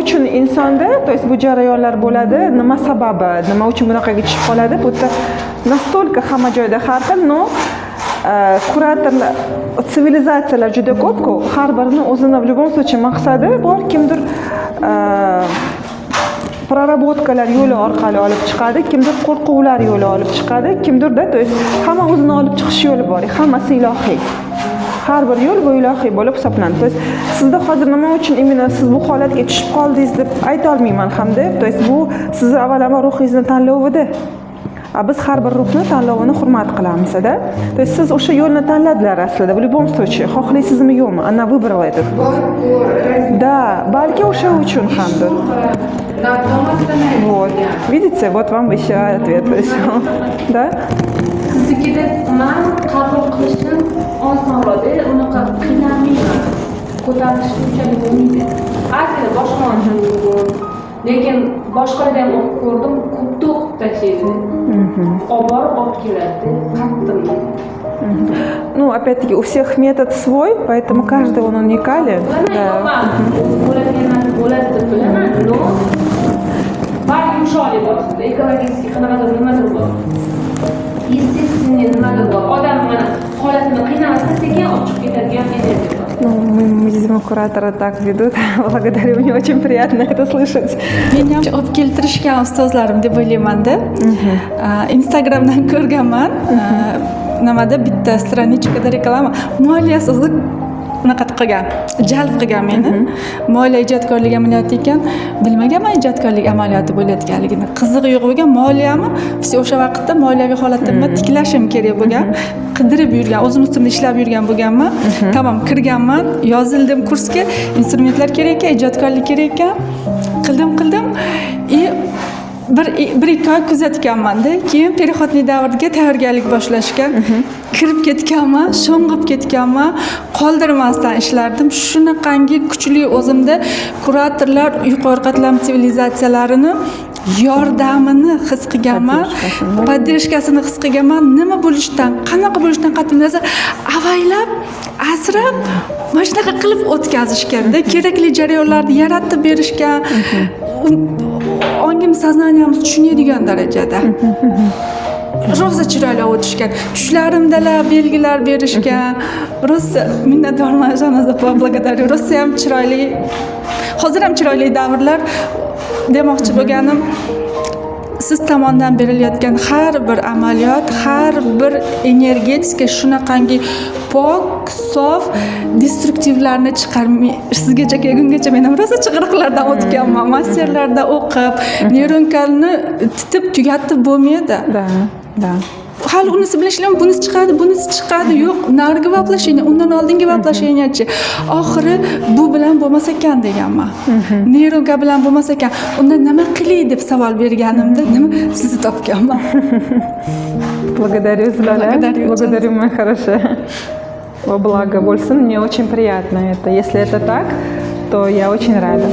uchun insonda, то есть bu jarayonlar bo'ladi, nima sababi, nima uchun bunaqaga tushib qoladi? Bu yerda настолько hamma joyda har xil, no kuratorlar, sivilizatsiyalar juda ko'p-ku, har birini o'zini в любом случае maqsadi bor, kimdir prorabotkalar yo'li orqali olib chiqadi, kimdir qo'rquvlar yo'li olib chiqadi, kimdirda, то есть hamma o'zini olib chiqish yo'li bor, hammasi ilohiy. Har bir yo'l bu ilohiy bo'lib hisoblanadi. То есть sizda hozir nima uchun imенно siz bu holatga tushib qoldingiz deb ayta olmayman hamda, то есть bu sizni avvalambor ruhingizni tanlovida. Biz har bir ruhni tanlovini hurmat qilamiz-da. То есть siz o'sha yo'lni tanladilar aslida. В любом случае, xohlaysizmi yo'qmi? Она выбрала этот путь. Да, balki o'sha uchun hamdir. Вот. Видите, вот вам еще ответ. Да? Siznikida man qabul qilishim osonroq, unaqa qiynalmayman. Ko'tarilish unchalik bo'lmaydi. Aslida boshqa lekin boshqalardan ham o'qib ko'rdim, ko'pda o'qib tashlaydi. Olib keladi, qattiq. Ну, опять-таки, у всех метод свой, поэтому каждый он уникален. Да. Ну, мы, видимо, кураторы так ведут. Благодарю, мне очень приятно это слышать. Men ham olib keltirishgan ustozlarim deb o'ylayman-da. Instagramdan ko'rganman. Nimada bitta stranichkada reklama moliyasiz unaqa qilgan, jalb qilgan meni. Moliya ijodkorlik amaliyoti ekan, bilmaganman ijodkorlik amaliyoti bo'layotganligini. Qizig'i yo'q bo'lgan, moliyami? Biz o'sha vaqtda moliyaviy holatimni tiklashim kerak bo'lgan. Qidirib yurgan, o'zim ustimda ishlab yurgan bo'lganman. Tamom, kirganman, yozildim kursga, instrumentlar kerak ekan, ijodkorlik kerak ekan. Qildim. Bir ikki oy kuzatganman-da, keyin perihodniy davrga tayyorgarlik boshlashgan. Kirib ketganman, sho'ng'ib ketganman, qoldirmasdan ishlardim. Shunaqangi kuchli o'zimda kuratorlar yuqori qatlam sivilizatsiyalarini yordamini his qilganman, podдержкасini his qilganman. Nima bo'lishidan, qanaqa bo'lishidan qat'iy nazar avaylab, asrab, mana shunaqa qilib o'tkazishganda, kerakli jarayonlarni yaratib berishgan. Ongim soznaniyamiz tushunadigan darajada. Rosa chiroyli o'tishgan. Tushlarimdalar belgilar berishgan. Rosa minnatdorman Shanoza opa, благодарю. Rosa ham chiroyli. Hozir ham chiroyli davrlar demoqchi bo'lganim. Siz tomonidan berilayotgan har bir amaliyot, har bir energetika shunaqangi pok, sof, destruktivlarni chiqarmay, sizgacha kelgungacha men ham rosa chig'iriqlardan o'tganman, masterlarda o'qib, neyronkalni titib tugatib bo'lmaydi. Да. Hali unisi bilishim, bunisi chiqadi, yo'q, narigi voplashение, undan oldingi voplashение-chi. Oxiri bu bilan bo'lmas ekan deganman. Neyronka bilan bo'lmas ekan. Unda nima qilay deb savol berganimda, nima sizni topganman. Благодарю, Злата. Благодарю, моя хорошая. Во благо bo'lsin, мне очень приятно это. Если это так, то я очень рада.